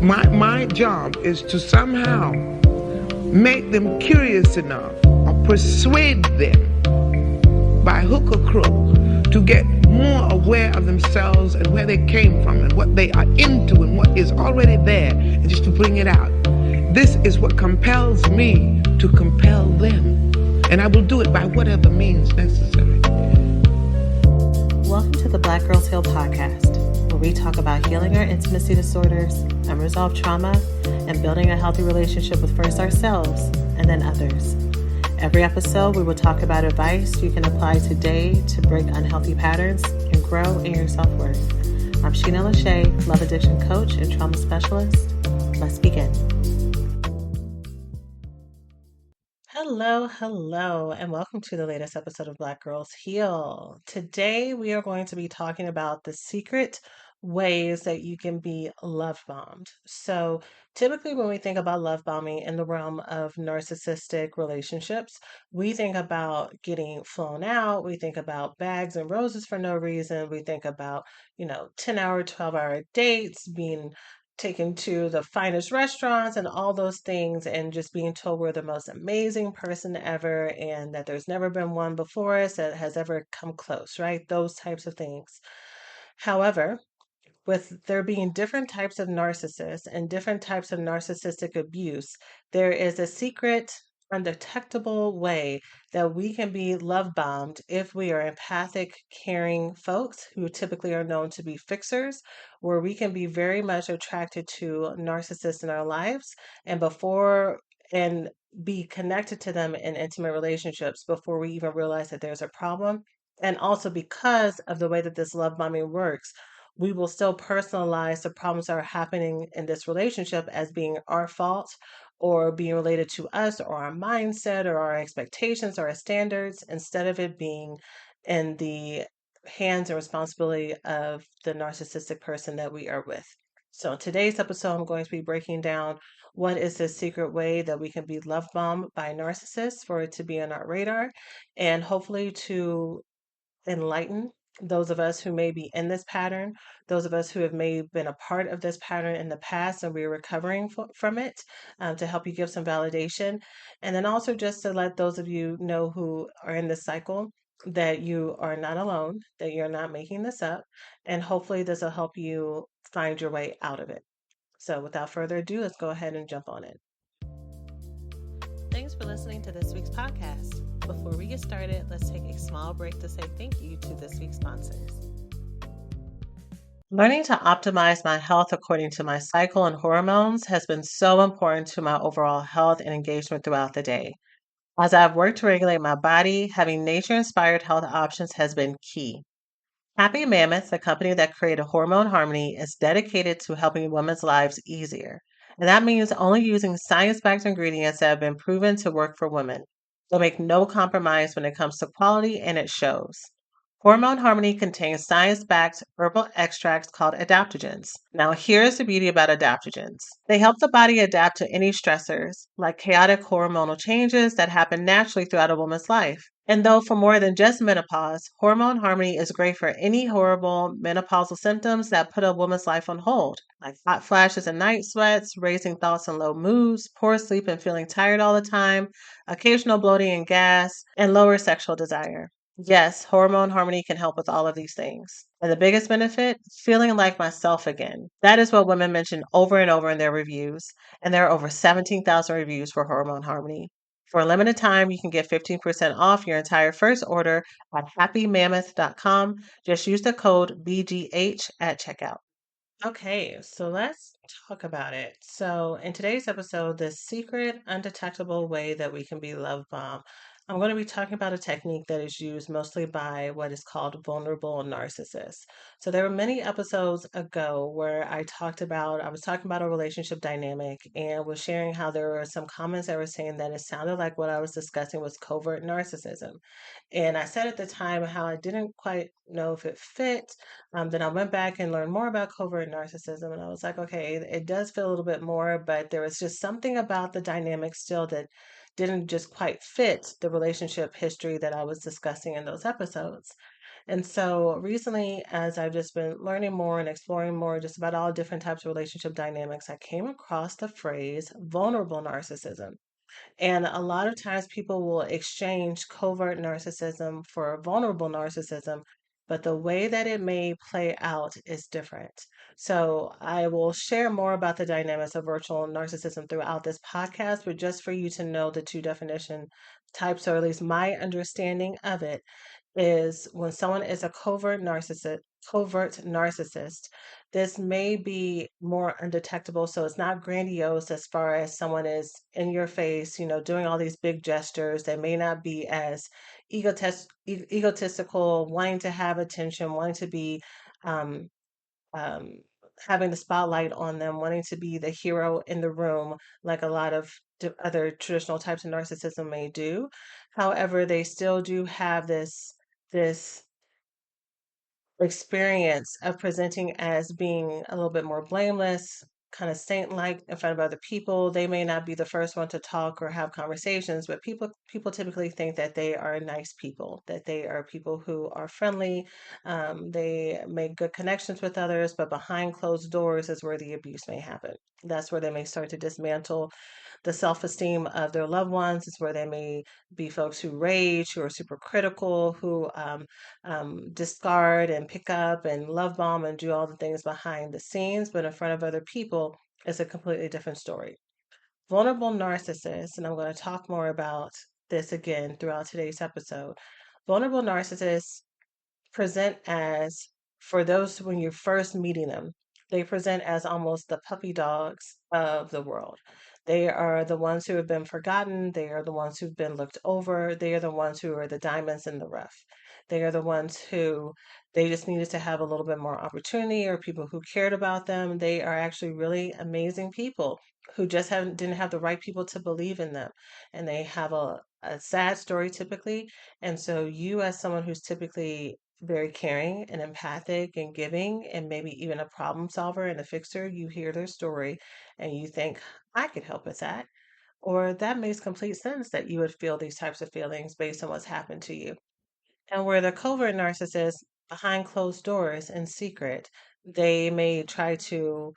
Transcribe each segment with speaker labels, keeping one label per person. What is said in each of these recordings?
Speaker 1: My job is to somehow make them curious enough or persuade them by hook or crook to get more aware of themselves and where they came from and what they are into and what is already there, and just to bring it out. This is what compels me to compel them, and I will do it by whatever means necessary.
Speaker 2: Welcome to the Black Girls Heal podcast, where we talk about healing our intimacy disorders, unresolved trauma, and building a healthy relationship with first ourselves and then others. Every episode, we will talk about advice you can apply today to break unhealthy patterns and grow in your self-worth. I'm Sheena Lachey, Love Addiction Coach and Trauma Specialist. Let's begin. Hello, and welcome to the latest episode of Black Girls Heal. Today, we are going to be talking about the secret ways that you can be love bombed. So, typically, when we think about love bombing in the realm of narcissistic relationships, we think about getting flown out, we think about bags and roses for no reason, we think about, 10-hour, 12-hour dates, being taken to the finest restaurants and all those things, and just being told we're the most amazing person ever and that there's never been one before us that has ever come close, right? Those types of things. However, with there being different types of narcissists and different types of narcissistic abuse, there is a secret, undetectable way that we can be love bombed if we are empathic, caring folks who typically are known to be fixers, where we can be very much attracted to narcissists in our lives and be connected to them in intimate relationships before we even realize that there's a problem. And also because of the way that this love bombing works, we will still personalize the problems that are happening in this relationship as being our fault or being related to us or our mindset or our expectations or our standards, instead of it being in the hands and responsibility of the narcissistic person that we are with. So in today's episode, I'm going to be breaking down what is the secret way that we can be love bombed by narcissists for it to be on our radar, and hopefully to enlighten those of us who may be in this pattern, those of us who have maybe been a part of this pattern in the past and we're recovering from it, to help you give some validation. And then also just to let those of you know who are in this cycle that you are not alone, that you're not making this up, and hopefully this will help you find your way out of it. So without further ado, let's go ahead and jump on it. Thanks for listening to this week's podcast. Before we get started, let's take a small break to say thank you to this week's sponsors. Learning to optimize my health according to my cycle and hormones has been so important to my overall health and engagement throughout the day. As I've worked to regulate my body, having nature-inspired health options has been key. Happy Mammoth, the company that created Hormone Harmony, is dedicated to helping women's lives easier. And that means only using science-backed ingredients that have been proven to work for women. They make no compromise when it comes to quality, and it shows. Hormone Harmony contains science-backed herbal extracts called adaptogens. Now, here's the beauty about adaptogens. They help the body adapt to any stressors, like chaotic hormonal changes that happen naturally throughout a woman's life. And though for more than just menopause, Hormone Harmony is great for any horrible menopausal symptoms that put a woman's life on hold, like hot flashes and night sweats, raising thoughts and low moods, poor sleep and feeling tired all the time, occasional bloating and gas, and lower sexual desire. Yes, Hormone Harmony can help with all of these things. And the biggest benefit, feeling like myself again. That is what women mention over and over in their reviews. And there are over 17,000 reviews for Hormone Harmony. For a limited time, you can get 15% off your entire first order at happymammoth.com. Just use the code BGH at checkout. Okay, so let's talk about it. So, in today's episode, the secret, undetectable way that we can be love bombed, I'm going to be talking about a technique that is used mostly by what is called vulnerable narcissists. So, there were many episodes ago where I was talking about a relationship dynamic and was sharing how there were some comments that were saying that it sounded like what I was discussing was covert narcissism. And I said at the time how I didn't quite know if it fit. Then I went back and learned more about covert narcissism, and I was like, okay, it does feel a little bit more, but there was just something about the dynamic still that didn't just quite fit the relationship history that I was discussing in those episodes. And so recently, as I've just been learning more and exploring more just about all different types of relationship dynamics, I came across the phrase vulnerable narcissism. And a lot of times people will exchange covert narcissism for vulnerable narcissism, but the way that it may play out is different. So I will share more about the dynamics of virtual narcissism throughout this podcast, but just for you to know the two definition types, or at least my understanding of it, is when someone is a covert narcissist, this may be more undetectable. So it's not grandiose as far as someone is in your face, doing all these big gestures. They may not be as egotistical, wanting to have attention, wanting to be um, um, having the spotlight on them, wanting to be the hero in the room, like a lot of other traditional types of narcissism may do. However, they still do have this experience of presenting as being a little bit more blameless, kind of saint-like in front of other people. They may not be the first one to talk or have conversations, but people typically think that they are nice people, that they are people who are friendly. They make good connections with others, but behind closed doors is where the abuse may happen. That's where they may start to dismantle the self-esteem of their loved ones. Is where they may be folks who rage, who are super critical, who discard and pick up and love bomb and do all the things behind the scenes, but in front of other people is a completely different story. Vulnerable narcissists, and I'm going to talk more about this again throughout today's episode. Vulnerable narcissists present as, for those when you're first meeting them, they present as almost the puppy dogs of the world. They are the ones who have been forgotten. They are the ones who've been looked over. They are the ones who are the diamonds in the rough. They are the ones who they just needed to have a little bit more opportunity, or people who cared about them. They are actually really amazing people who just haven't didn't have the right people to believe in them. And they have a sad story typically. And so you, as someone who's typically very caring and empathic and giving and maybe even a problem solver and a fixer, you hear their story and you think, I could help with that. Or that makes complete sense that you would feel these types of feelings based on what's happened to you. And where the covert narcissist, behind closed doors in secret, they may try to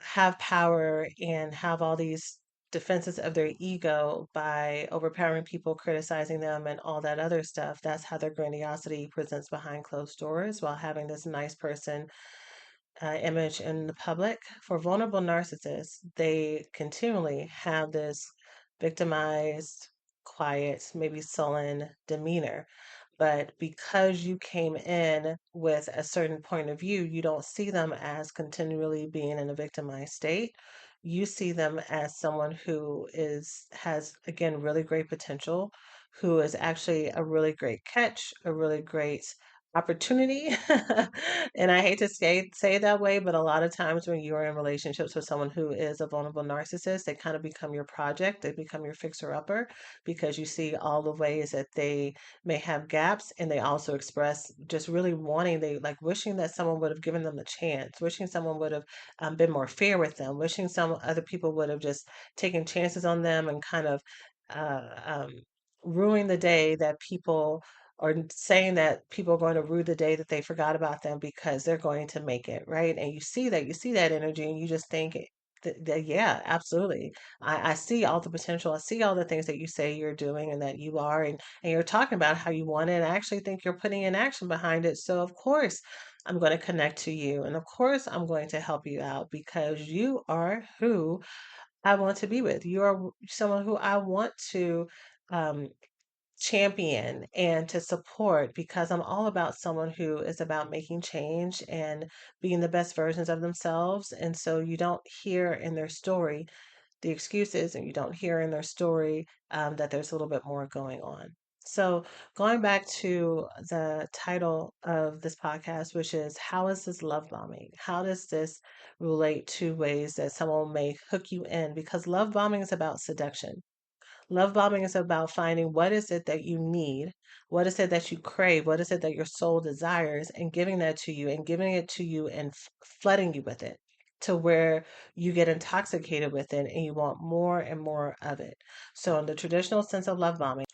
Speaker 2: have power and have all these defenses of their ego by overpowering people, criticizing them, and all that other stuff. That's how their grandiosity presents behind closed doors while having this nice person image in the public. For vulnerable narcissists, they continually have this victimized, quiet, maybe sullen demeanor. But because you came in with a certain point of view, you don't see them as continually being in a victimized state. You see them as someone who has again really great potential, who is actually a really great catch, a really great opportunity. And I hate to say it that way, but a lot of times when you are in relationships with someone who is a vulnerable narcissist, they kind of become your project, they become your fixer upper, because you see all the ways that they may have gaps, and they also express just really wanting, they like wishing that someone would have given them a chance, wishing someone would have been more fair with them, wishing some other people would have just taken chances on them and kind of uh, um, ruining the day that people, or saying that people are going to rue the day that they forgot about them because they're going to make it, right? And you see that energy, and you just think that yeah, absolutely. I see all the potential. I see all the things that you say you're doing and that you are, and you're talking about how you want it. And I actually think you're putting in action behind it. So of course, I'm going to connect to you, and of course, I'm going to help you out because you are who I want to be with. You are someone who I want to um, champion and to support, because I'm all about someone who is about making change and being the best versions of themselves. And so you don't hear in their story the excuses, and you don't hear in their story that there's a little bit more going on. So, going back to the title of this podcast, which is How is this love bombing? How does this relate to ways that someone may hook you in? Because love bombing is about seduction. Love bombing is about finding what is it that you need, what is it that you crave, what is it that your soul desires, and giving that to you, and giving it to you and flooding you with it to where you get intoxicated with it and you want more and more of it. So, in the traditional sense of love bombing,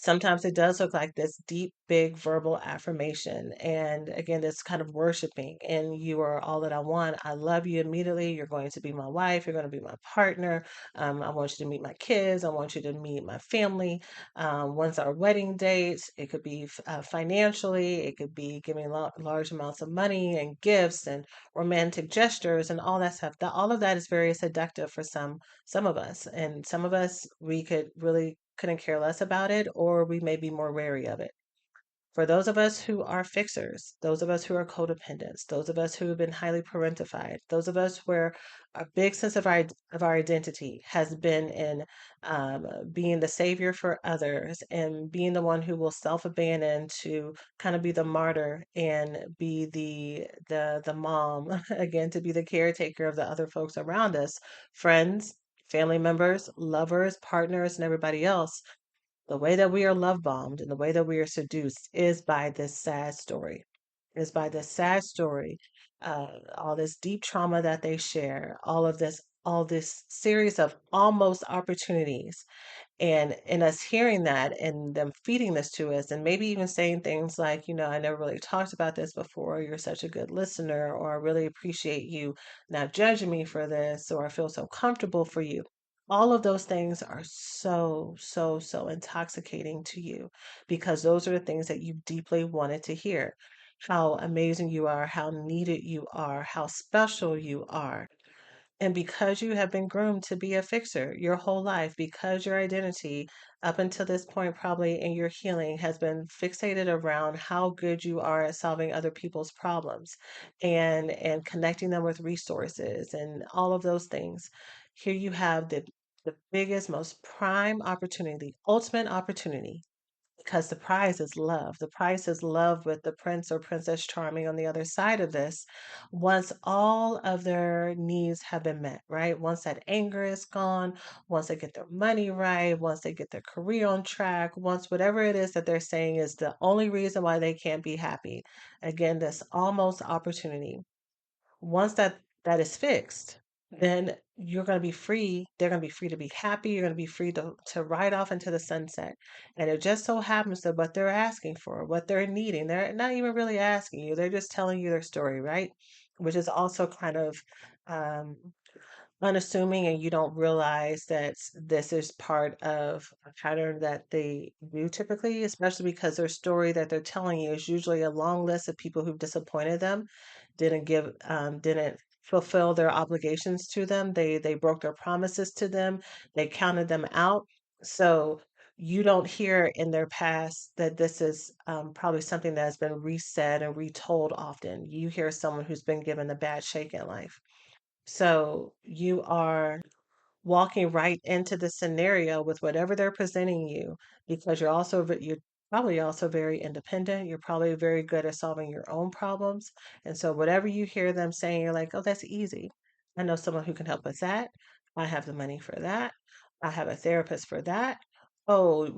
Speaker 2: Sometimes it does look like this deep, big verbal affirmation. And again, this kind of worshiping, and you are all that I want. I love you immediately. You're going to be my wife. You're going to be my partner. I want you to meet my kids. I want you to meet my family. When's our wedding date? It could be financially, it could be giving large amounts of money and gifts and romantic gestures and all that stuff. All of that is very seductive for some of us, and some of us we could really couldn't care less about it, or we may be more wary of it. For those of us who are fixers, those of us who are codependents, those of us who have been highly parentified, those of us where a big sense of our identity has been in being the savior for others and being the one who will self-abandon to kind of be the martyr and be the mom again, to be the caretaker of the other folks around us, friends, family members, lovers, partners, and everybody else. The way that we are love bombed and the way that we are seduced is by this sad story. Is by this sad story, all this deep trauma that they share, all this series of almost opportunities, and in us hearing that and them feeding this to us, and maybe even saying things like, I never really talked about this before. You're such a good listener, or I really appreciate you not judging me for this, or I feel so comfortable for you. All of those things are so, so, so intoxicating to you because those are the things that you deeply wanted to hear. How amazing you are, how needed you are, how special you are. And because you have been groomed to be a fixer your whole life, because your identity up until this point, probably in your healing, has been fixated around how good you are at solving other people's problems and connecting them with resources and all of those things. Here you have the biggest, most prime opportunity, ultimate opportunity, because the prize is love. The prize is love with the prince or princess charming on the other side of this. Once all of their needs have been met, right? Once that anger is gone, once they get their money right, once they get their career on track, once whatever it is that they're saying is the only reason why they can't be happy. Again, this almost opportunity. Once that is fixed, then you're going to be free. They're going to be free to be happy. You're going to be free to ride off into the sunset. And it just so happens that what they're asking for, what they're needing, they're not even really asking you. They're just telling you their story, right? Which is also kind of um, unassuming, and you don't realize that this is part of a pattern that they do typically, especially because their story that they're telling you is usually a long list of people who've disappointed them, didn't fulfill their obligations to them. They broke their promises to them. They counted them out. So you don't hear in their past that this is probably something that has been resaid and retold often. You hear someone who's been given a bad shake in life. So you are walking right into the scenario with whatever they're presenting you, because you're probably also very independent. You're probably very good at solving your own problems. And so whatever you hear them saying, you're like, oh, that's easy. I know someone who can help with that. I have the money for that. I have a therapist for that. Oh,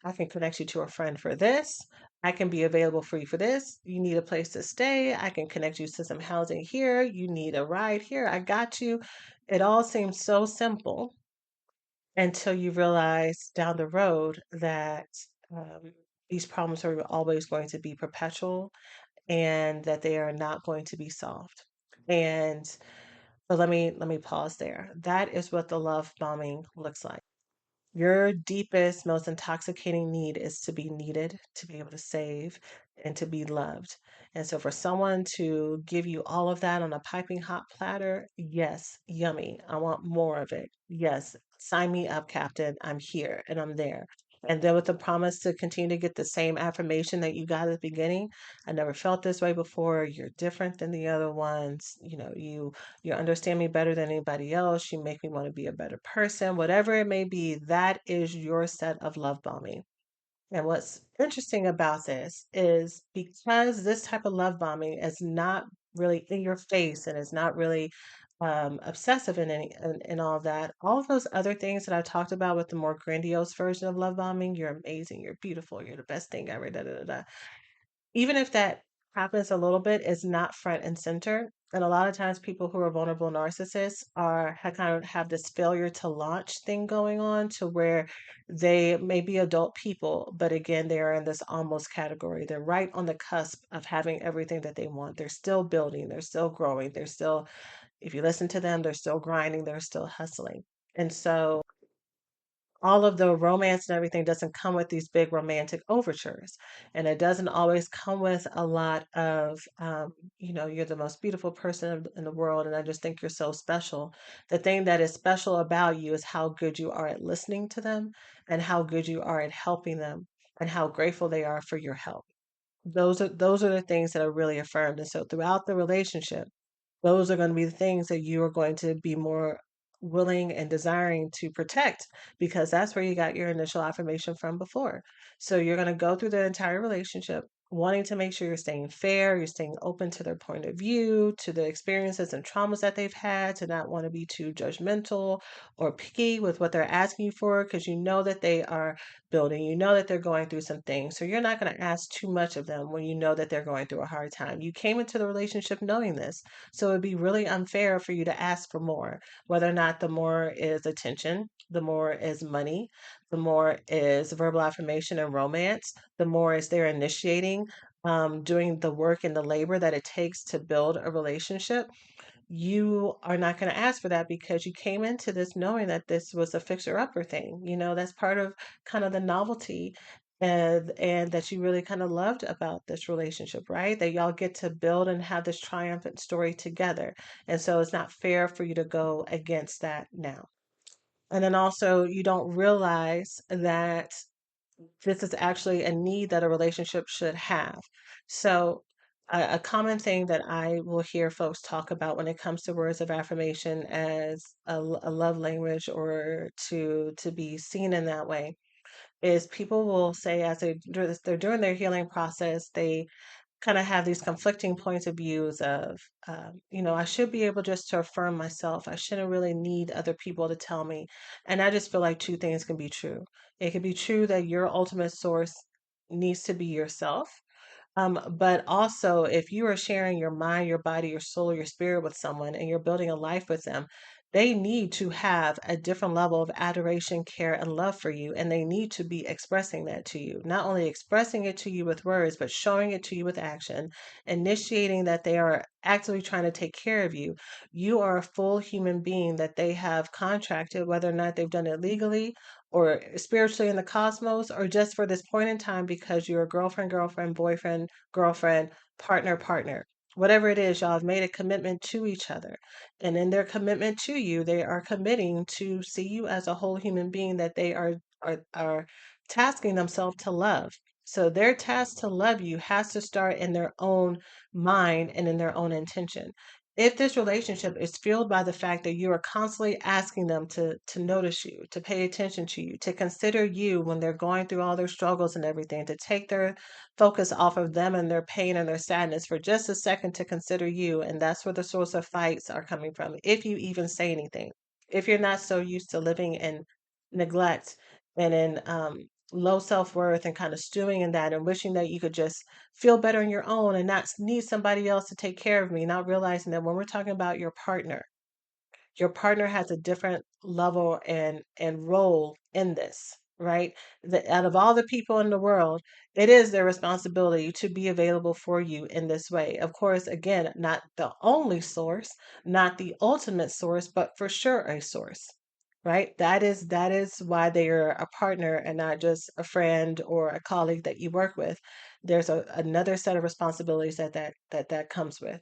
Speaker 2: I can connect you to a friend for this. I can be available for you for this. You need a place to stay. I can connect you to some housing here. You need a ride here. I got you. It all seems so simple until you realize down the road that um, these problems are always going to be perpetual and that they are not going to be solved. And so let me pause there. That is what the love bombing looks like. Your deepest, most intoxicating need is to be needed, to be able to save, and to be loved. And so, for someone to give you all of that on a piping hot platter, yes, yummy. I want more of it. Yes, sign me up, Captain. I'm here and I'm there. And then with the promise to continue to get the same affirmation that you got at the beginning. I never felt this way before. You're different than the other ones. You understand me better than anybody else. You make me want to be a better person. Whatever it may be, that is your set of love bombing. And what's interesting about this is because this type of love bombing is not really in your face and is not really obsessive in all of that. All of those other things that I talked about with the more grandiose version of love bombing, you're amazing, you're beautiful, you're the best thing ever, da da da da. Even if that happens a little bit, it's not front and center. And a lot of times people who are vulnerable narcissists kind of have this failure to launch thing going on to where they may be adult people, but again, they are in this almost category. They're right on the cusp of having everything that they want. They're still building, they're still growing, they're still, if you listen to them, they're still grinding, they're still hustling. And so all of the romance and everything doesn't come with these big romantic overtures. And it doesn't always come with a lot of, you're the most beautiful person in the world. And I just think you're so special. The thing that is special about you is how good you are at listening to them and how good you are at helping them and how grateful they are for your help. Those are the things that are really affirmed. And so throughout the relationship, those are going to be the things that you are going to be more willing and desiring to protect because that's where you got your initial affirmation from before. So you're going to go through the entire relationship wanting to make sure you're staying fair, you're staying open to their point of view, to the experiences and traumas that they've had, to not want to be too judgmental or picky with what they're asking you for because you know that they are building, you know that they're going through some things. So you're not going to ask too much of them when you know that they're going through a hard time. You came into the relationship knowing this. So it'd be really unfair for you to ask for more, whether or not the more is attention, the more is money, the more is verbal affirmation and romance, the more is they're initiating, doing the work and the labor that it takes to build a relationship. You are not going to ask for that because you came into this knowing that this was a fixer upper thing. That's part of kind of the novelty and that you really kind of loved about this relationship, right? That y'all get to build and have this triumphant story together. And so it's not fair for you to go against that now. And then also, you don't realize that this is actually a need that a relationship should have. So, a common thing that I will hear folks talk about when it comes to words of affirmation as a love language or to be seen in that way is people will say as they're doing their healing process, they kind of have these conflicting points of views of, I should be able just to affirm myself. I shouldn't really need other people to tell me. And I just feel like two things can be true. It can be true that your ultimate source needs to be yourself, but also, if you are sharing your mind, your body, your soul, your spirit with someone and you're building a life with them, they need to have a different level of adoration, care, and love for you. And they need to be expressing that to you. Not only expressing it to you with words, but showing it to you with action, initiating that they are actively trying to take care of you. You are a full human being that they have contracted, whether or not they've done it legally or spiritually in the cosmos, or just for this point in time because you're a girlfriend, girlfriend, boyfriend, girlfriend, partner, partner. Whatever it is, y'all have made a commitment to each other. And in their commitment to you, they are committing to see you as a whole human being that they are tasking themselves to love. So their task to love you has to start in their own mind and in their own intention. If this relationship is fueled by the fact that you are constantly asking them to notice you, to pay attention to you, to consider you when they're going through all their struggles and everything, to take their focus off of them and their pain and their sadness for just a second to consider you, and that's where the source of fights are coming from. If you even say anything, if you're not so used to living in neglect and in low self-worth and kind of stewing in that and wishing that you could just feel better on your own and not need somebody else to take care of me, not realizing that when we're talking about your partner has a different level and role in this, right? That out of all the people in the world, it is their responsibility to be available for you in this way. Of course, again, not the only source, not the ultimate source, but for sure a source. Right? That is why they are a partner and not just a friend or a colleague that you work with. There's another set of responsibilities that comes with.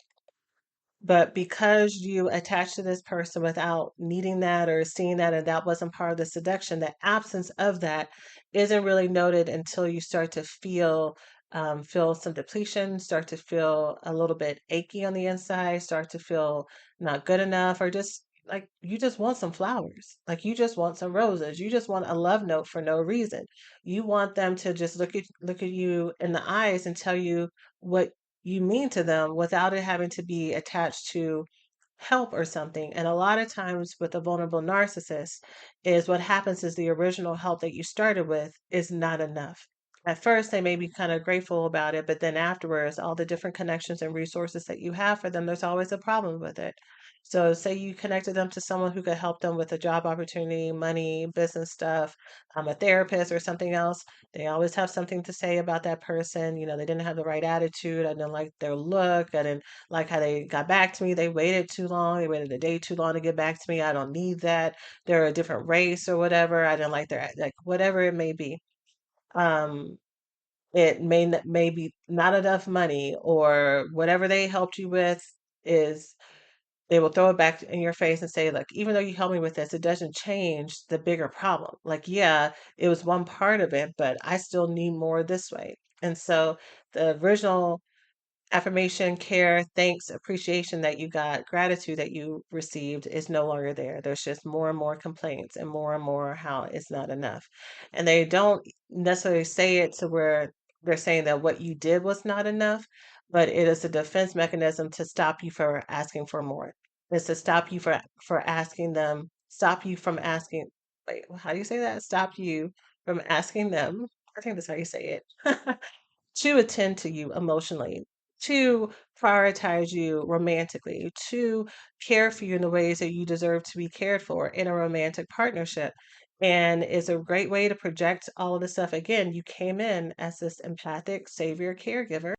Speaker 2: But because you attached to this person without needing that or seeing that, and that wasn't part of the seduction, the absence of that isn't really noted until you start to feel some depletion, start to feel a little bit achy on the inside, start to feel not good enough, or just like you just want some flowers, like you just want some roses, you just want a love note for no reason. You want them to just look at you in the eyes and tell you what you mean to them without it having to be attached to help or something. And a lot of times with a vulnerable narcissist is what happens is the original help that you started with is not enough. at first they may be kind of grateful about it, but then afterwards, all the different connections and resources that you have for them, there's always a problem with it. So, say you connected them to someone who could help them with a job opportunity, money, business stuff, a therapist, or something else. They always have something to say about that person. You know, they didn't have the right attitude. I didn't like their look. I didn't like how they got back to me. They waited too long. They waited a day too long to get back to me. I don't need that. They're a different race or whatever. I didn't like their, like, whatever it may be. Um, it may be not enough money or whatever they helped you with is they will throw it back in your face and say, like, even though you helped me with this, it doesn't change the bigger problem. Like, yeah, it was one part of it, but I still need more this way. And so the original affirmation, care, thanks, appreciation that you got, gratitude that you received is no longer there. There's just more and more complaints and more how it's not enough. And they don't necessarily say it to where they're saying that what you did was not enough, but it is a defense mechanism to stop you from asking for more. It's to stop you for asking them, stop you from asking, wait, how do you say that? Stop you from asking them. I think that's how you say it. To attend to you emotionally, to prioritize you romantically, to care for you in the ways that you deserve to be cared for in a romantic partnership. And it's a great way to project all of this stuff. Again, you came in as this empathic savior caregiver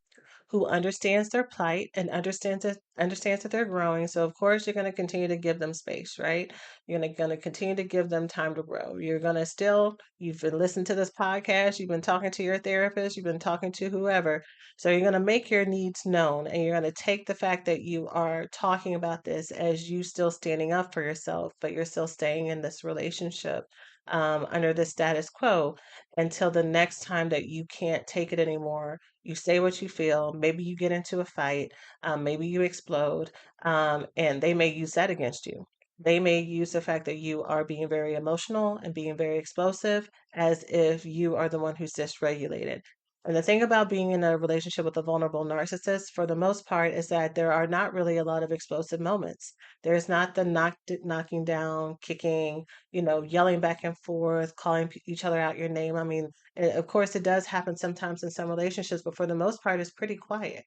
Speaker 2: who understands their plight and understands that they're growing. So of course you're going to continue to give them space, right? You're going to continue to give them time to grow. You're going to still you've been listening to this podcast, you've been talking to your therapist, you've been talking to whoever. So you're going to make your needs known and you're going to take the fact that you are talking about this as you still standing up for yourself, but you're still staying in this relationship under the status quo until the next time that you can't take it anymore. You say what you feel. Maybe you get into a fight. Maybe you explode, and they may use that against you. They may use the fact that you are being very emotional and being very explosive as if you are the one who's dysregulated. And the thing about being in a relationship with a vulnerable narcissist, for the most part, is that there are not really a lot of explosive moments. There's not the knocking down, kicking, yelling back and forth, calling each other out your name. I mean, of course, it does happen sometimes in some relationships, but for the most part, it's pretty quiet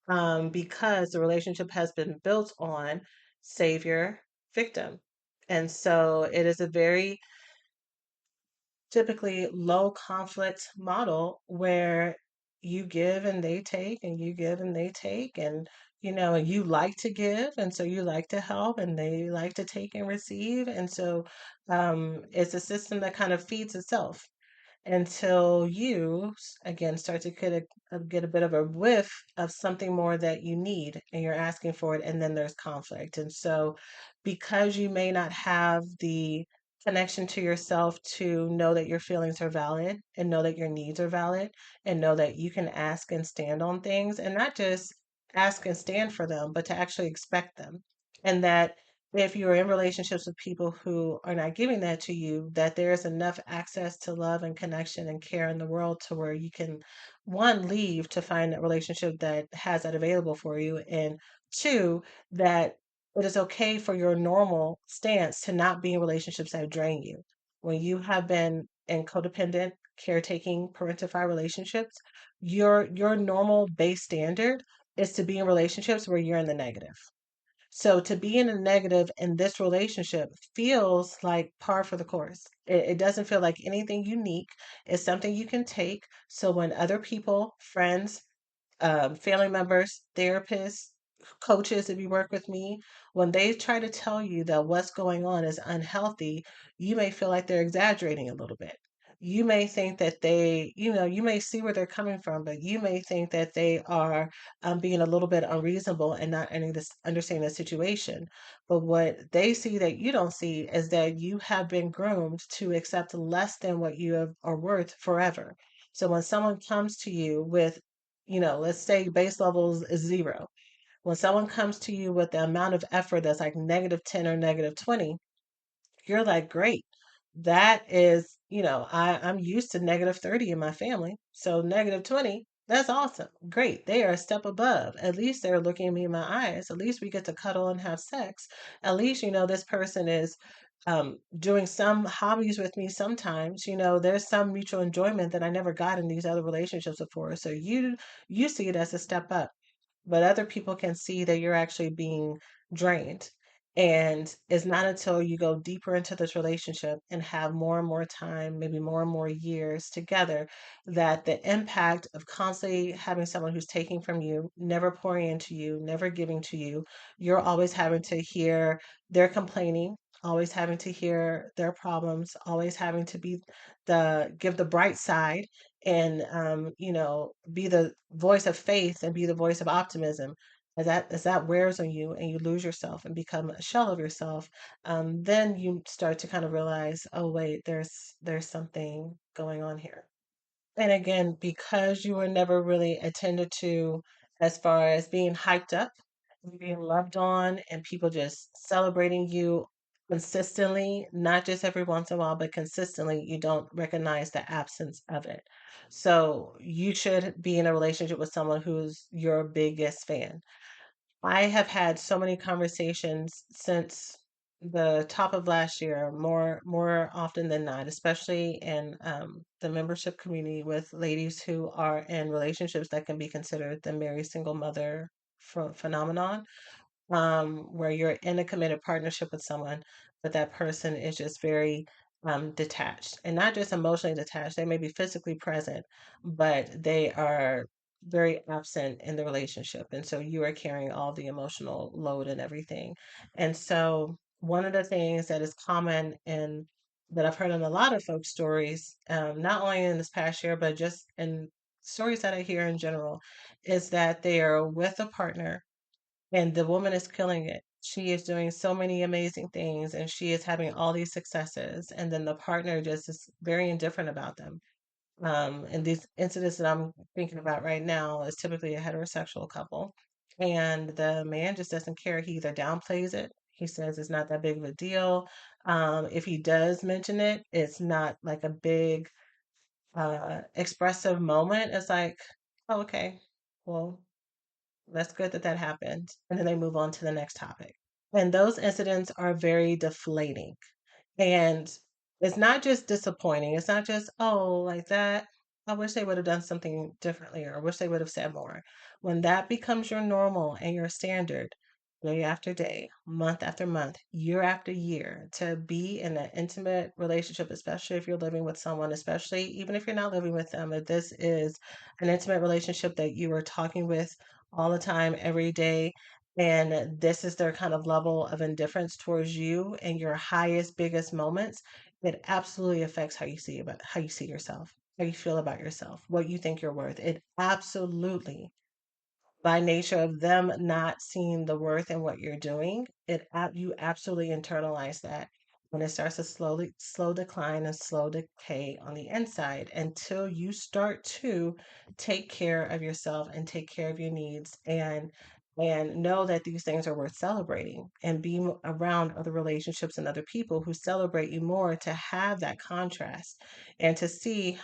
Speaker 2: because the relationship has been built on savior, victim. And so it is a very typically low conflict model where you give and they take and you give and they take and you like to give and so you like to help and they like to take and receive and so it's a system that kind of feeds itself until you again start to get a bit of a whiff of something more that you need and you're asking for it and then there's conflict and so because you may not have the connection to yourself to know that your feelings are valid and know that your needs are valid and know that you can ask and stand on things and not just ask and stand for them but to actually expect them and that if you're in relationships with people who are not giving that to you, that there's enough access to love and connection and care in the world to where you can, one, leave to find a relationship that has that available for you, and two, that it is okay for your normal stance to not be in relationships that drain you. When you have been in codependent, caretaking, parentified relationships, your normal base standard is to be in relationships where you're in the negative so to be in a negative in this relationship feels like par for the course. It doesn't feel like anything unique. It's something you can take. So when other people, friends, family members, therapists, coaches, if you work with me, when they try to tell you that what's going on is unhealthy, you may feel like they're exaggerating a little bit. You may think that you may see where they're coming from, but you may think that they are being a little bit unreasonable and not understanding the situation. But what they see that you don't see is that you have been groomed to accept less than what are worth forever. So when someone comes to you with let's say base levels is zero. When someone comes to you with the amount of effort that's like -10 or -20, you're like, great. That is, I'm used to -30 in my family. So -20, that's awesome. Great. They are a step above. At least they're looking at me in my eyes. At least we get to cuddle and have sex. At least, this person is doing some hobbies with me sometimes. There's some mutual enjoyment that I never got in these other relationships before. So you see it as a step up, but other people can see that you're actually being drained. And it's not until you go deeper into this relationship and have more and more time, maybe more and more years together, that the impact of constantly having someone who's taking from you, never pouring into you, never giving to you, you're always having to hear their complaining, always having to hear their problems, always having to be give the bright side, and be the voice of faith and be the voice of optimism. As that wears on you and you lose yourself and become a shell of yourself, then you start to kind of realize, oh wait, there's something going on here. And again, because you were never really attended to as far as being hyped up, being loved on, and people just celebrating you consistently, not just every once in a while, but consistently, you don't recognize the absence of it. So you should be in a relationship with someone who's your biggest fan. I have had so many conversations since the top of last year, more often than not, especially in the membership community, with ladies who are in relationships that can be considered the married single mother phenomenon, where you're in a committed partnership with someone, but that person is just very detached, and not just emotionally detached. They may be physically present, but they are very absent in the relationship. And so you are carrying all the emotional load and everything. And so one of the things that is common in that I've heard in a lot of folks' stories, not only in this past year, but just in stories that I hear in general, is that they are with a partner and the woman is killing it. She is doing so many amazing things and she is having all these successes. And then the partner just is very indifferent about them. And these incidents that I'm thinking about right now is typically a heterosexual couple. And the man just doesn't care. He either downplays it, he says it's not that big of a deal. If he does mention it, it's not like a big expressive moment. It's like, oh, okay, well, that's good that that happened. And then they move on to the next topic. And those incidents are very deflating. And it's not just disappointing. It's not just, oh, like that. I wish they would have done something differently, or I wish they would have said more. When that becomes your normal and your standard, day after day, month after month, year after year, to be in an intimate relationship, especially if you're living with someone, especially even if you're not living with them, if this is an intimate relationship that you are talking with all the time, every day, and this is their kind of level of indifference towards you and your highest, biggest moments, it absolutely affects how you see yourself, how you feel about yourself, what you think you're worth. It absolutely, by nature of them not seeing the worth in what you're doing, you absolutely internalize that. When it starts to slow decline and slow decay on the inside, until you start to take care of yourself and take care of your needs, and know that these things are worth celebrating, and be around other relationships and other people who celebrate you more, to have that contrast and to see,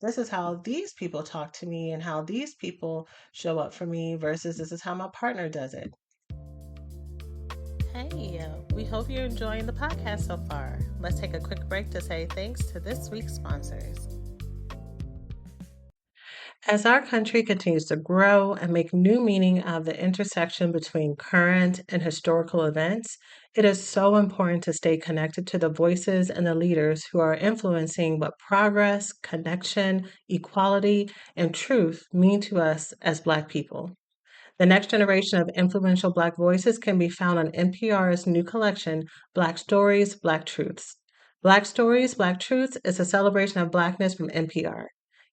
Speaker 2: this is how these people talk to me and how these people show up for me versus this is how my partner does it. Hey, we hope you're enjoying the podcast so far. Let's take a quick break to say thanks to this week's sponsors. As our country continues to grow and make new meaning of the intersection between current and historical events, it is so important to stay connected to the voices and the leaders who are influencing what progress, connection, equality, and truth mean to us as Black people. The next generation of influential Black voices can be found on NPR's new collection, Black Stories, Black Truths. Black Stories, Black Truths is a celebration of Blackness from NPR.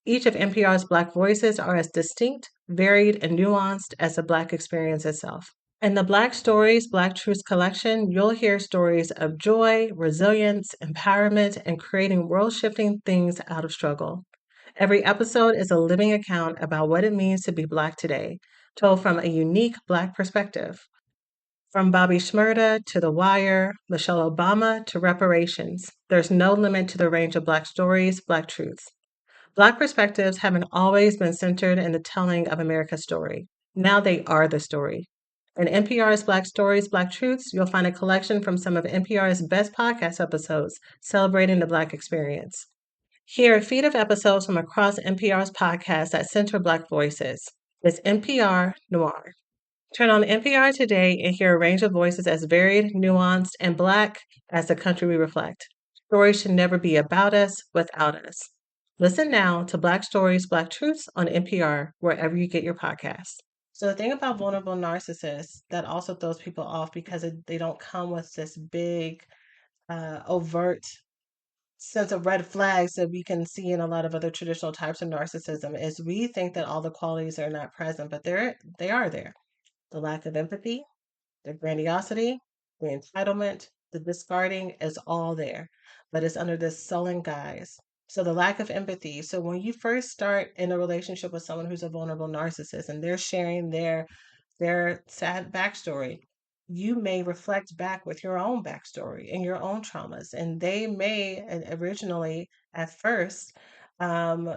Speaker 2: Each of NPR's Black voices are as distinct, varied, and nuanced as the Black experience itself. In the Black Stories, Black Truths collection, you'll hear stories of joy, resilience, empowerment, and creating world shifting things out of struggle. Every episode is a living account about what it means to be Black today, told from a unique Black perspective. From Bobby Shmurda to The Wire, Michelle Obama to reparations, there's no limit to the range of Black stories, Black truths. Black perspectives haven't always been centered in the telling of America's story. Now they are the story. In NPR's Black Stories, Black Truths, you'll find a collection from some of NPR's best podcast episodes celebrating the Black experience. Hear a feed of episodes from across NPR's podcasts that center Black voices. It's NPR Noir. Turn on NPR today and hear a range of voices as varied, nuanced, and Black as the country we reflect. Stories should never be about us, without us. Listen now to Black Stories, Black Truths on NPR, wherever you get your podcasts. So, the thing about vulnerable narcissists that also throws people off because they don't come with this big, overt sense of red flags that we can see in a lot of other traditional types of narcissism is we think that all the qualities are not present, but they are there. The lack of empathy, the grandiosity, the entitlement, the discarding is all there, but it's under this sullen guise. So the lack of empathy. So when you first start in a relationship with someone who's a vulnerable narcissist and they're sharing their sad backstory, you may reflect back with your own backstory and your own traumas. And they may originally, at first, um,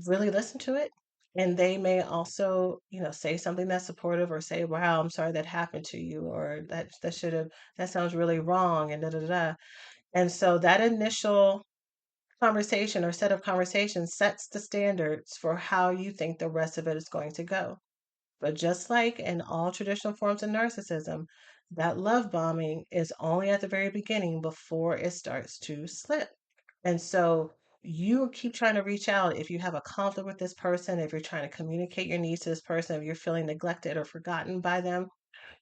Speaker 2: really listen to it. And they may also, say something that's supportive or say, wow, I'm sorry that happened to you, or that sounds really wrong, and da da da. And so that initial conversation or set of conversations sets the standards for how you think the rest of it is going to go. But just like in all traditional forms of narcissism, that love bombing is only at the very beginning before it starts to slip. And so you keep trying to reach out if you have a conflict with this person, if you're trying to communicate your needs to this person, if you're feeling neglected or forgotten by them,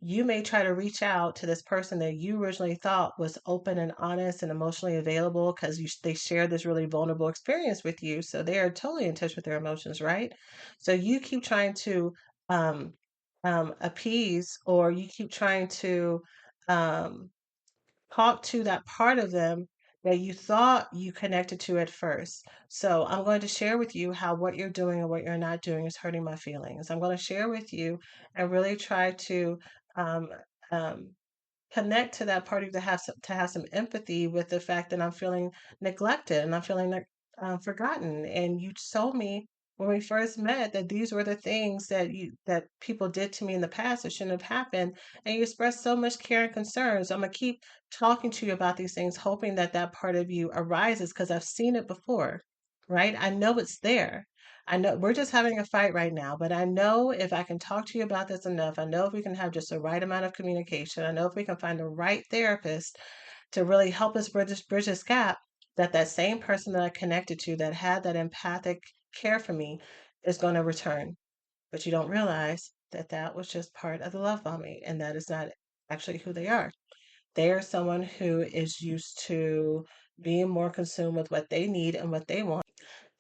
Speaker 2: you may try to reach out to this person that you originally thought was open and honest and emotionally available because they shared this really vulnerable experience with you. So they are totally in touch with their emotions, right? So you keep trying to um, appease, or you keep trying to um, talk to that part of them that you thought you connected to at first. So I'm going to share with you how what you're doing and what you're not doing is hurting my feelings. I'm going to share with you and really try to um, um, connect to that party to have some empathy with the fact that I'm feeling neglected and I'm feeling forgotten. And you told me when we first met that these were the things that people did to me in the past that shouldn't have happened, and you expressed so much care and concern. So I'm gonna keep talking to you about these things, hoping that that part of you arises because I've seen it before, right? I know it's there. I know we're just having a fight right now, but I know if I can talk to you about this enough, I know if we can have just the right amount of communication, I know if we can find the right therapist to really help us bridge this gap, that same person that I connected to that had that empathic care for me is going to return. But you don't realize that that was just part of the love bombing, and that is not actually who they are. They are someone who is used to being more consumed with what they need and what they want.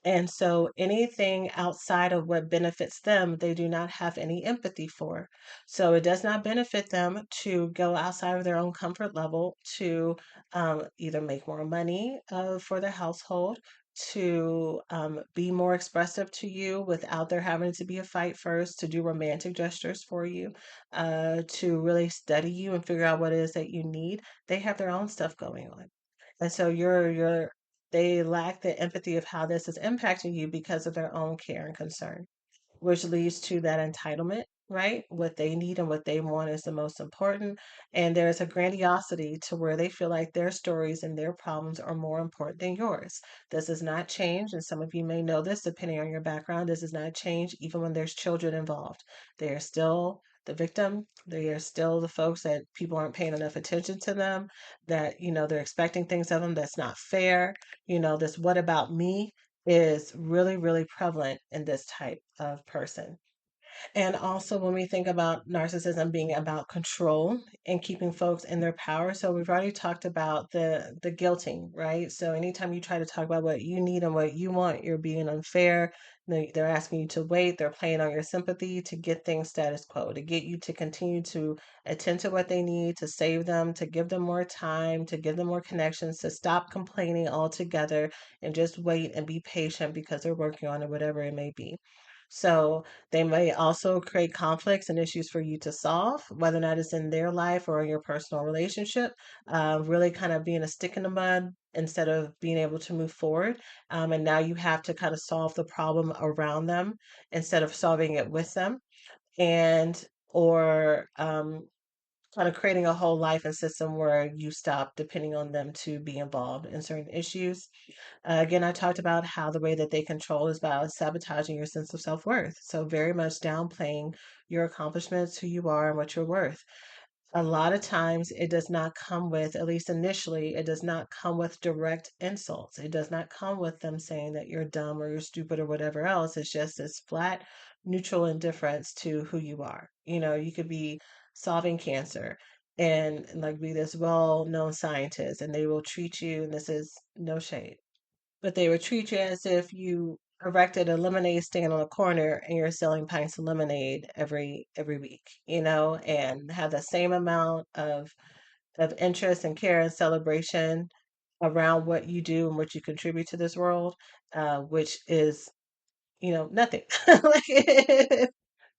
Speaker 2: And so anything outside of what benefits them, they do not have any empathy for. So it does not benefit them to go outside of their own comfort level to either make more money for their household, to be more expressive to you without there having to be a fight first, to do romantic gestures for you, to really study you and figure out what it is that you need. They have their own stuff going on. And so they lack the empathy of how this is impacting you because of their own care and concern, which leads to that entitlement, right? What they need and what they want is the most important. And there's a grandiosity to where they feel like their stories and their problems are more important than yours. This does not change. And some of you may know this depending on your background. This does not change even when there's children involved. They are still the victim. They are still the folks that people aren't paying enough attention to them, that, they're expecting things of them that's not fair. This what about me is really, really prevalent in this type of person. And also, when we think about narcissism being about control and keeping folks in their power, so we've already talked about the guilting, right? So anytime you try to talk about what you need and what you want, you're being unfair. They're asking you to wait. They're playing on your sympathy to get things status quo, to get you to continue to attend to what they need, to save them, to give them more time, to give them more connections, to stop complaining altogether and just wait and be patient because they're working on it, whatever it may be. So they may also create conflicts and issues for you to solve, whether or not it's in their life or in your personal relationship, really kind of being a stick in the mud instead of being able to move forward. And now you have to kind of solve the problem around them instead of solving it with them. And or kind of creating a whole life and system where you stop depending on them to be involved in certain issues. Again, I talked about how the way that they control is by sabotaging your sense of self worth. So, very much downplaying your accomplishments, who you are, and what you're worth. A lot of times it does not come with, at least initially, it does not come with direct insults. It does not come with them saying that you're dumb or you're stupid or whatever else. It's just this flat, neutral indifference to who you are. You know, you could be solving cancer and like be this well-known scientist, and they will treat you, and this is no shade, but they would treat you as if you erected a lemonade stand on a corner and you're selling pints of lemonade every week, you know, and have the same amount of interest and care and celebration around what you do and what you contribute to this world, which is, you know, nothing. Like,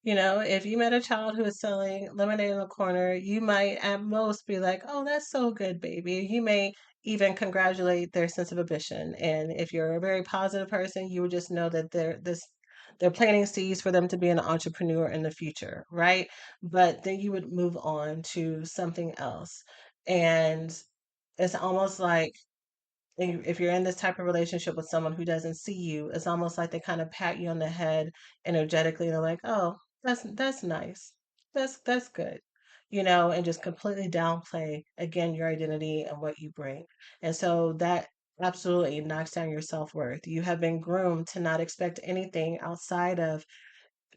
Speaker 2: you know, if you met a child who is selling lemonade in the corner, you might at most be like, "Oh, that's so good, baby." You may even congratulate their sense of ambition. And if you're a very positive person, you would just know that they're planting seeds for them to be an entrepreneur in the future, right? But then you would move on to something else. And it's almost like if you're in this type of relationship with someone who doesn't see you, it's almost like they kind of pat you on the head energetically. They're like, "Oh, that's nice. That's good." You know, and just completely downplay again your identity and what you bring. And so that absolutely knocks down your self-worth. You have been groomed to not expect anything outside of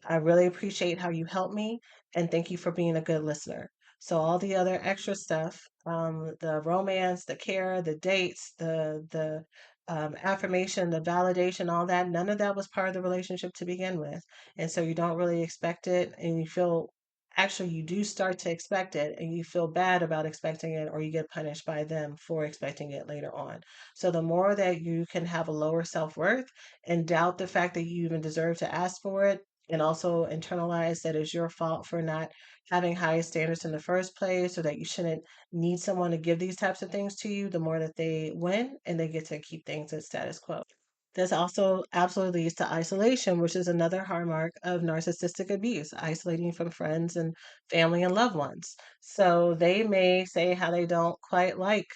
Speaker 2: I really appreciate how you helped me and thank you for being a good listener. So all the other extra stuff, the romance, the care, the dates, the affirmation, the validation, all that, none of that was part of the relationship to begin with. And so you don't really expect it and you feel actually you do start to expect it and you feel bad about expecting it or you get punished by them for expecting it later on. So the more that you can have a lower self-worth and doubt the fact that you even deserve to ask for it and also internalize that it's your fault for not having high standards in the first place or that you shouldn't need someone to give these types of things to you, the more that they win and they get to keep things at status quo. This also absolutely leads to isolation, which is another hallmark of narcissistic abuse, isolating from friends and family and loved ones. So they may say how they don't quite like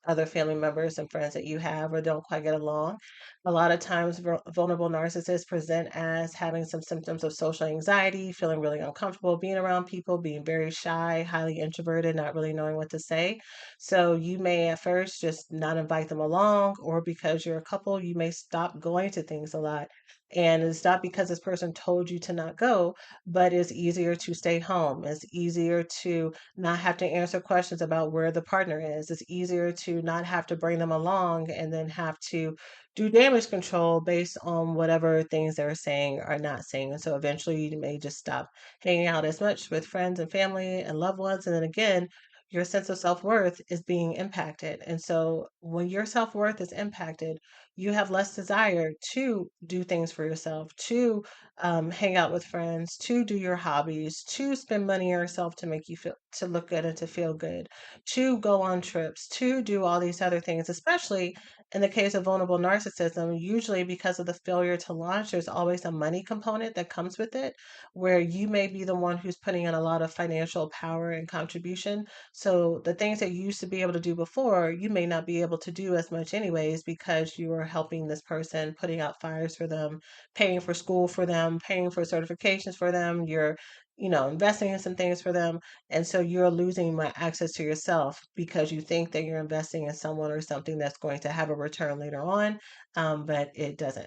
Speaker 2: other family members and friends that you have or don't quite get along. A lot of times, vulnerable narcissists present as having some symptoms of social anxiety, feeling really uncomfortable being around people, being very shy, highly introverted, not really knowing what to say. So you may at first just not invite them along, or because you're a couple, you may stop going to things a lot. And it's not because this person told you to not go, but it's easier to stay home. It's easier to not have to answer questions about where the partner is. It's easier to not have to bring them along and then have to do damage control based on whatever things they're saying or not saying. And so eventually you may just stop hanging out as much with friends and family and loved ones. And then again, your sense of self worth is being impacted. And so when your self worth is impacted, you have less desire to do things for yourself, to hang out with friends, to do your hobbies, to spend money on yourself to make you feel to look good and to feel good, to go on trips, to do all these other things, especially in the case of vulnerable narcissism, usually because of the failure to launch, there's always a money component that comes with it, where you may be the one who's putting in a lot of financial power and contribution. So the things that you used to be able to do before, you may not be able to do as much anyways because you are helping this person, putting out fires for them, paying for school for them, paying for certifications for them. You're investing in some things for them. And so you're losing my access to yourself because you think that you're investing in someone or something that's going to have a return later on, but it doesn't.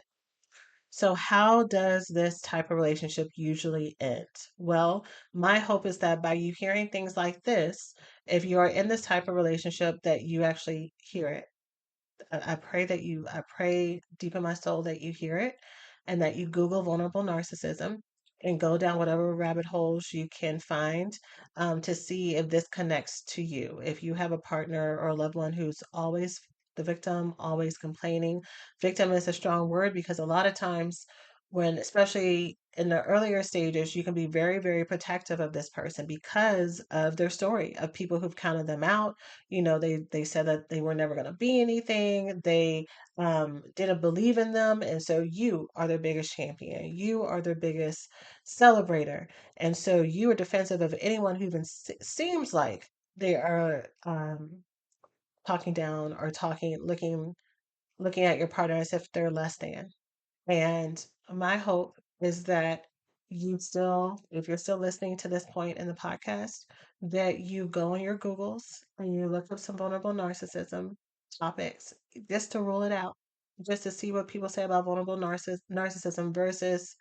Speaker 2: So, how does this type of relationship usually end? Well, my hope is that by you hearing things like this, if you are in this type of relationship, that you actually hear it. I pray deep in my soul that you hear it and that you Google vulnerable narcissism and go down whatever rabbit holes you can find to see if this connects to you. If you have a partner or a loved one who's always the victim, always complaining, victim is a strong word because a lot of times when, especially in the earlier stages, you can be very, very protective of this person because of their story, of people who've counted them out. They said that they were never going to be anything. They didn't believe in them. And so you are their biggest champion. You are their biggest celebrator. And so you are defensive of anyone who even seems like they are talking down or looking at your partner as if they're less than. And my hope is that if you're still listening to this point in the podcast, that you go on your Googles and you look up some vulnerable narcissism topics just to rule it out, just to see what people say about vulnerable narcissism versus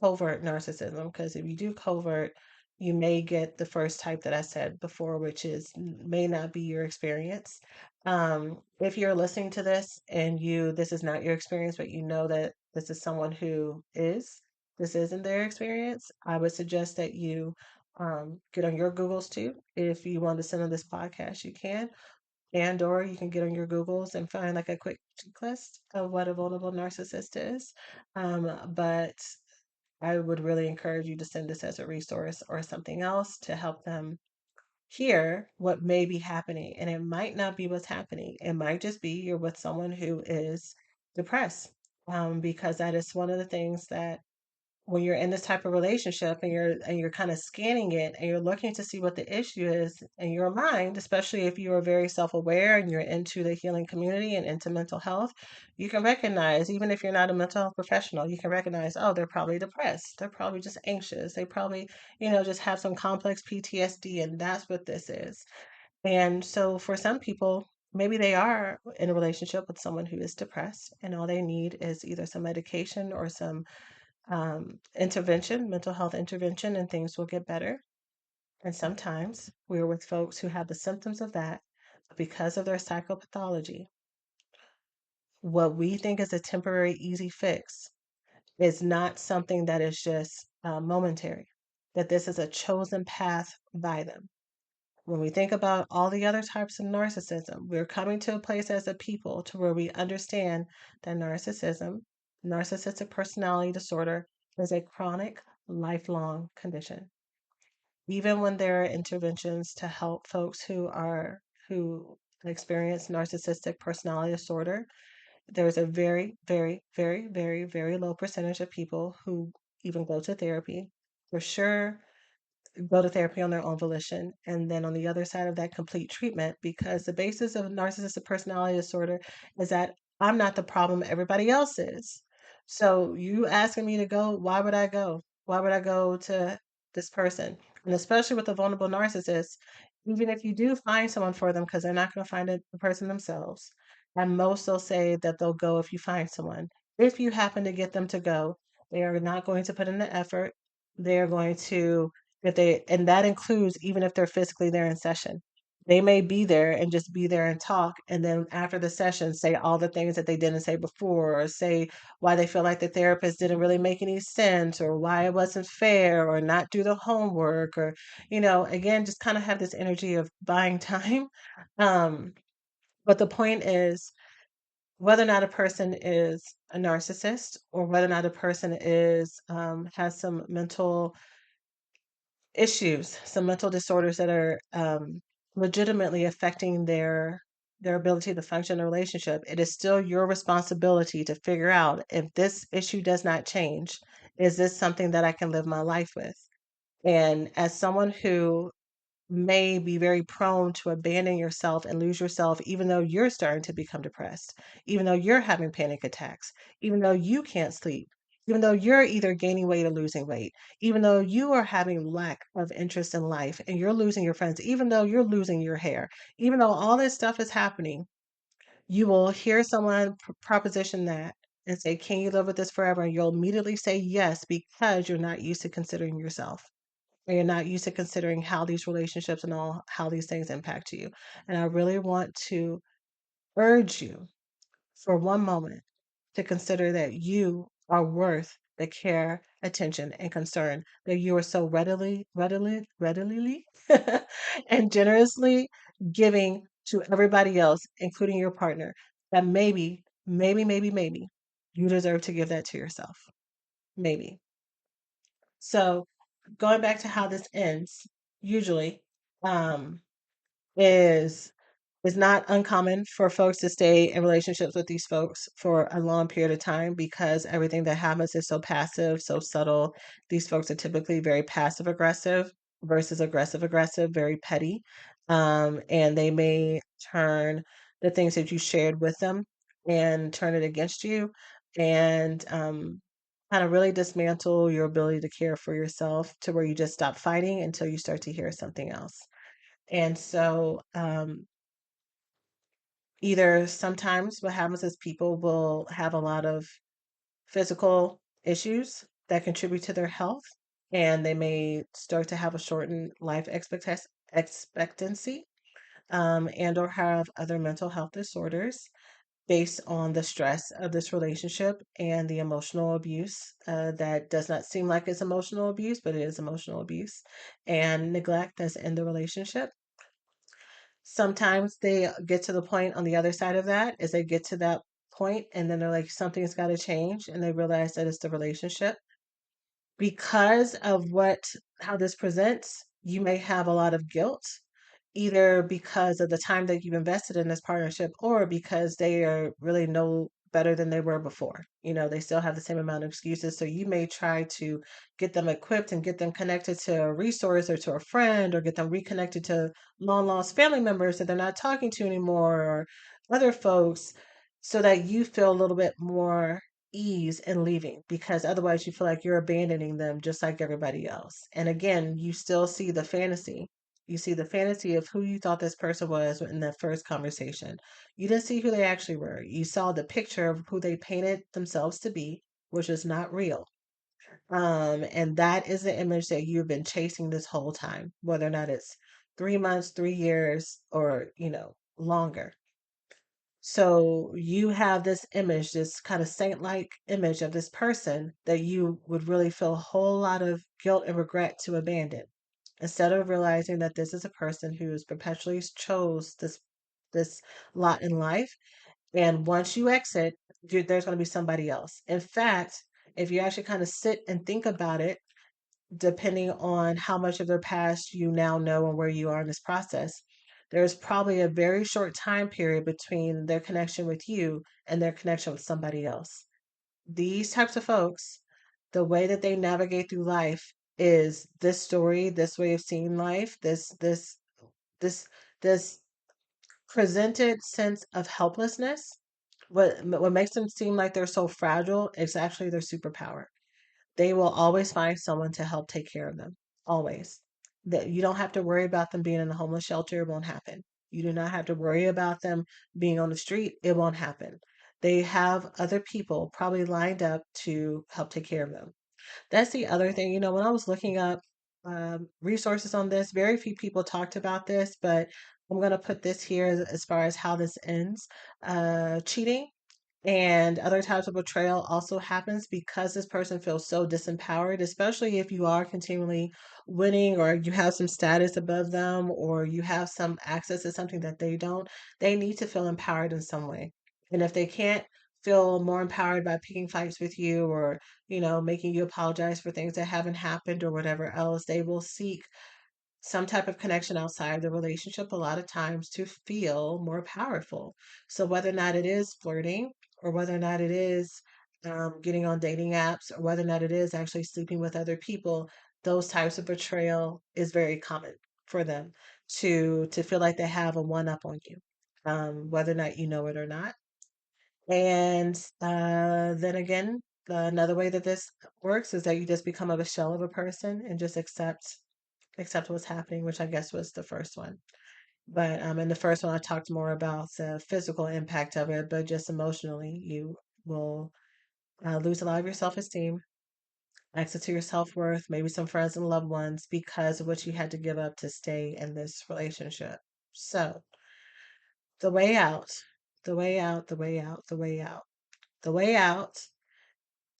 Speaker 2: covert narcissism, because if you do covert, you may get the first type that I said before, which is may not be your experience. If you're listening to this and this is not your experience, but you know that this is someone this isn't their experience, I would suggest that you get on your Googles too. If you want to send on this podcast, you can. And or you can get on your Googles and find like a quick checklist of what a vulnerable narcissist is. But I would really encourage you to send this as a resource or something else to help them hear what may be happening. And it might not be what's happening. It might just be you're with someone who is depressed. Because that is one of the things that when you're in this type of relationship and you're kind of scanning it and you're looking to see what the issue is in your mind, especially if you are very self-aware and you're into the healing community and into mental health, you can recognize, even if you're not a mental health professional, you can recognize, oh, they're probably depressed, they're probably just anxious, they probably just have some complex PTSD, and that's what this is. And so for some people, maybe they are in a relationship with someone who is depressed and all they need is either some medication or some intervention, mental health intervention, and things will get better. And sometimes we're with folks who have the symptoms of that, but because of their psychopathology, what we think is a temporary, easy fix is not something that is just momentary, that this is a chosen path by them. When we think about all the other types of narcissism, we're coming to a place as a people to where we understand that narcissistic personality disorder, is a chronic, lifelong condition. Even when there are interventions to help folks who experience narcissistic personality disorder, there's a very, very, very, very, very low percentage of people who even go to therapy. For sure, go to therapy on their own volition. And then on the other side of that, complete treatment, because the basis of narcissistic personality disorder is that I'm not the problem, everybody else is. So you asking me to go, why would I go? Why would I go to this person? And especially with a vulnerable narcissist, even if you do find someone for them, because they're not going to find the person themselves, and most they'll say that they'll go if you find someone. If you happen to get them to go, they are not going to put in the effort. They are going to and that includes even if they're physically there in session. They may be there and just be there and talk, and then after the session, say all the things that they didn't say before, or say why they feel like the therapist didn't really make any sense, or why it wasn't fair, or not do the homework, or, again, just kind of have this energy of buying time. Um, but the point is, whether or not a person is a narcissist, or whether or not a person has some mental issues, some mental disorders that are legitimately affecting their ability to function in a relationship, it is still your responsibility to figure out if this issue does not change, is this something that I can live my life with? And as someone who may be very prone to abandon yourself and lose yourself, even though you're starting to become depressed, even though you're having panic attacks, even though you can't sleep, even though you're either gaining weight or losing weight, even though you are having lack of interest in life and you're losing your friends, even though you're losing your hair, even though all this stuff is happening, you will hear someone proposition that and say, can you live with this forever? And you'll immediately say yes because you're not used to considering yourself, and you're not used to considering how these relationships and all how these things impact you. And I really want to urge you for one moment to consider that you are worth the care, attention, and concern that you are so readily and generously giving to everybody else, including your partner, that maybe you deserve to give that to yourself. maybe. So going back to how this ends, usually, um, is it's not uncommon for folks to stay in relationships with these folks for a long period of time because everything that happens is so passive, so subtle. These folks are typically very passive aggressive versus aggressive aggressive, very petty. And they may turn the things that you shared with them and turn it against you and kind of really dismantle your ability to care for yourself to where you just stop fighting until you start to hear something else. And so, either sometimes what happens is people will have a lot of physical issues that contribute to their health, and they may start to have a shortened expectancy, and or have other mental health disorders based on the stress of this relationship and the emotional abuse that does not seem like it's emotional abuse, but it is emotional abuse and neglect that's in the relationship. Sometimes they get to the point on the other side of that is they get to that point and then they're like, something's got to change. And they realize that it's the relationship. Because of how this presents, you may have a lot of guilt, either because of the time that you've invested in this partnership or because they are really no better than they were before. They still have the same amount of excuses. So you may try to get them equipped and get them connected to a resource or to a friend or get them reconnected to long lost family members that they're not talking to anymore or other folks so that you feel a little bit more ease in leaving because otherwise you feel like you're abandoning them just like everybody else. And again, you still see the fantasy. You see the fantasy of who you thought this person was in that first conversation. You didn't see who they actually were. You saw the picture of who they painted themselves to be, which is not real. And that is the image that you've been chasing this whole time, whether or not it's 3 months, 3 years, or, longer. So you have this image, this kind of saint-like image of this person that you would really feel a whole lot of guilt and regret to abandon. Instead of realizing that this is a person who's perpetually chose this lot in life, and once you exit, there's going to be somebody else. In fact, if you actually kind of sit and think about it, depending on how much of their past you now know and where you are in this process, there's probably a very short time period between their connection with you and their connection with somebody else. These types of folks, the way that they navigate through life is this story, this way of seeing life, this this presented sense of helplessness. What makes them seem like they're so fragile is actually their superpower. They will always find someone to help take care of them. Always. That you don't have to worry about them being in a homeless shelter, it won't happen. You do not have to worry about them being on the street, it won't happen. They have other people probably lined up to help take care of them. That's the other thing. When I was looking up resources on this, very few people talked about this, but I'm going to put this here as far as how this ends. Cheating and other types of betrayal also happens because this person feels so disempowered, especially if you are continually winning or you have some status above them or you have some access to something that they don't. They need to feel empowered in some way. And if they can't feel more empowered by picking fights with you or, making you apologize for things that haven't happened or whatever else, they will seek some type of connection outside the relationship a lot of times to feel more powerful. So whether or not it is flirting or whether or not it is getting on dating apps or whether or not it is actually sleeping with other people, those types of betrayal is very common for them to feel like they have a one up on you, whether or not you know it or not. And then again, another way that this works is that you just become a shell of a person and just accept what's happening, which I guess was the first one. But in the first one, I talked more about the physical impact of it, but just emotionally, you will lose a lot of your self esteem, access to your self worth, maybe some friends and loved ones because of what you had to give up to stay in this relationship. So, the way out, the way out, the way out, the way out, the way out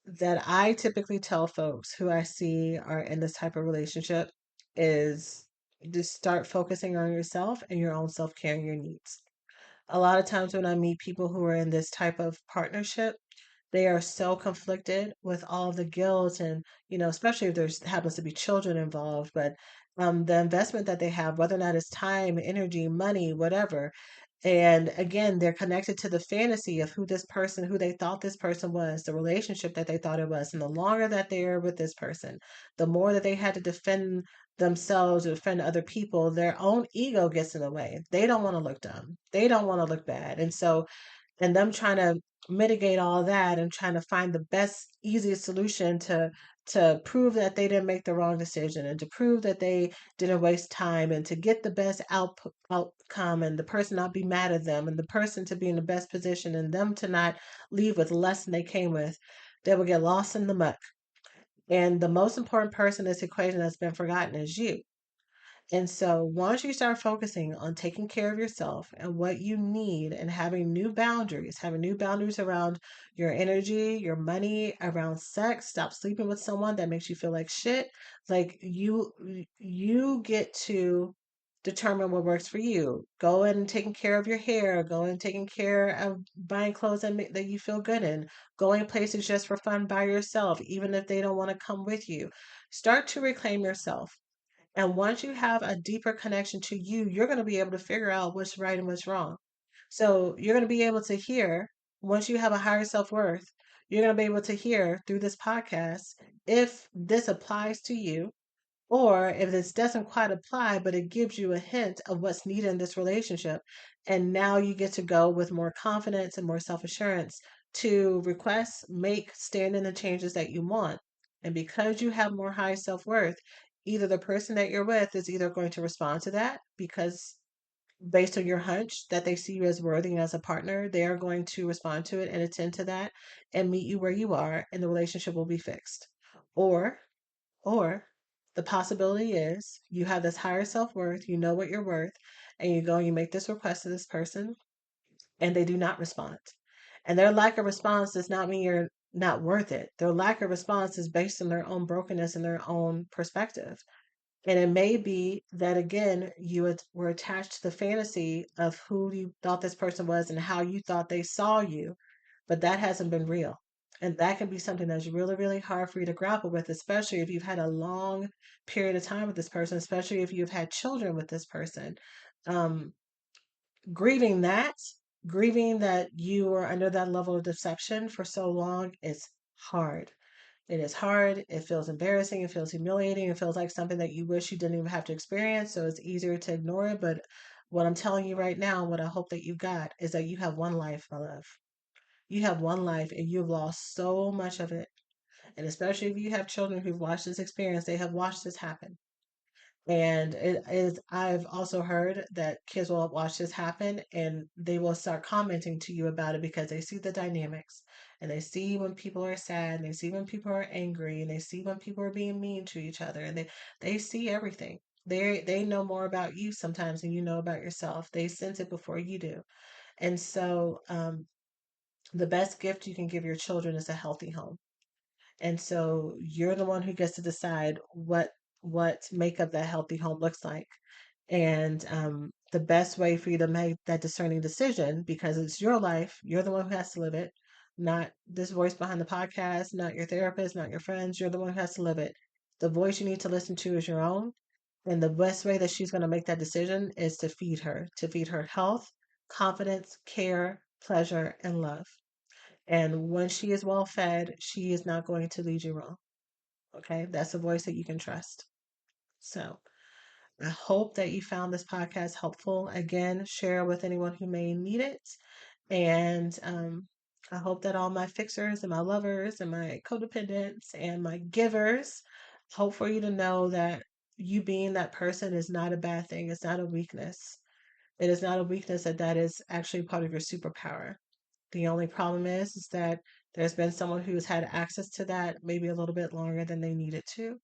Speaker 2: that I typically tell folks who I see are in this type of relationship is just start focusing on yourself and your own self care and your needs. A lot of times when I meet people who are in this type of partnership, They are so conflicted with all the guilt and, especially if there's happens to be children involved, but the investment that they have, whether or not it's time, energy, money, whatever. And again, they're connected to the fantasy of who they thought this person was, the relationship that they thought it was. And the longer that they're with this person, the more that they had to defend themselves or defend other people, their own ego gets in the way. They don't want to look dumb. They don't want to look bad. And so and them trying to mitigate all that and trying to find the best easiest solution to prove that they didn't make the wrong decision and to prove that they didn't waste time and to get the best outcome and the person not be mad at them and the person to be in the best position and them to not leave with less than they came with, they will get lost in the muck. And the most important person in this equation that's been forgotten is you. And so once you start focusing on taking care of yourself and what you need and having new boundaries around your energy, your money, around sex, stop sleeping with someone that makes you feel like shit. Like you get to determine what works for you. Go and taking care of your hair, go and taking care of buying clothes that you feel good in, going places just for fun by yourself, even if they don't want to come with you. Start to reclaim yourself. And once you have a deeper connection to you, you're going to be able to figure out what's right and what's wrong. So you're going to be able to hear, once you have a higher self worth, you're going to be able to hear through this podcast if this applies to you, or if this doesn't quite apply, but it gives you a hint of what's needed in this relationship. And now you get to go with more confidence and more self assurance to request, make, stand in the changes that you want. And because you have more high self worth, either the person that you're with is either going to respond to that because based on your hunch that they see you as worthy and as a partner, they are going to respond to it and attend to that and meet you where you are, and the relationship will be fixed. Or or the possibility is you have this higher self worth, you know what you're worth, and you go and you make this request to this person and they do not respond. And their lack of response does not mean you're not worth it. Their lack of response is based on their own brokenness and their own perspective. And it may be that again, were attached to the fantasy of who you thought this person was and how you thought they saw you, but that hasn't been real. And that can be something that's really, really hard for you to grapple with, especially if you've had a long period of time with this person, especially if you've had children with this person. Um, grieving that, Grieving that you were under that level of deception for so long is hard. It is hard. It feels embarrassing. It feels humiliating. It feels like something that you wish you didn't even have to experience. So it's easier to ignore it. But what I'm telling you right now, what I hope that you got is that you have one life, my love. You have one life and you've lost so much of it. And especially if you have children who've watched this experience, they have watched this happen. And it is, I've also heard that kids will watch this happen and they will start commenting to you about it because they see the dynamics and they see when people are sad and they see when people are angry and they see when people are being mean to each other and they see everything. They know more about you sometimes than you know about yourself. They sense it before you do. And so the best gift you can give your children is a healthy home. And so you're the one who gets to decide what makeup that healthy home looks like. And the best way for you to make that discerning decision, because it's your life, you're the one who has to live it, not this voice behind the podcast, not your therapist, not your friends. You're the one who has to live it. The voice you need to listen to is your own. And the best way that she's going to make that decision is to feed her health, confidence, care, pleasure, and love. And when she is well fed, she is not going to lead you wrong. Okay. That's a voice that you can trust. So I hope that you found this podcast helpful. Again, share with anyone who may need it. And I hope that all my fixers and my lovers and my codependents and my givers hope for you to know that you being that person is not a bad thing. It's not a weakness. It is not a weakness, that is actually part of your superpower. The only problem is that there's been someone who's had access to that maybe a little bit longer than they needed to.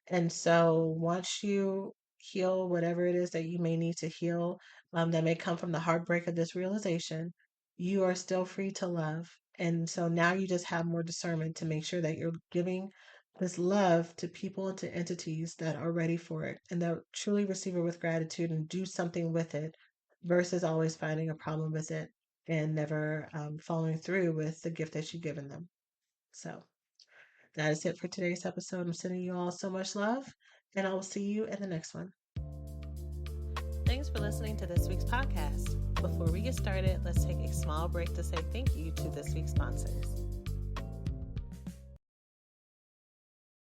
Speaker 2: And so once you heal whatever it is that you may need to heal, that may come from the heartbreak of this realization, you are still free to love. And so now you just have more discernment to make sure that you're giving this love to people and to entities that are ready for it and that truly receive it with gratitude and do something with it versus always finding a problem with it. and never following through with the gift that you've given them. So that is it for today's episode. I'm sending you all so much love, and I will see you in the next one. Thanks for listening to this week's podcast. Before we get started, let's take a small break to say thank you to this week's sponsors.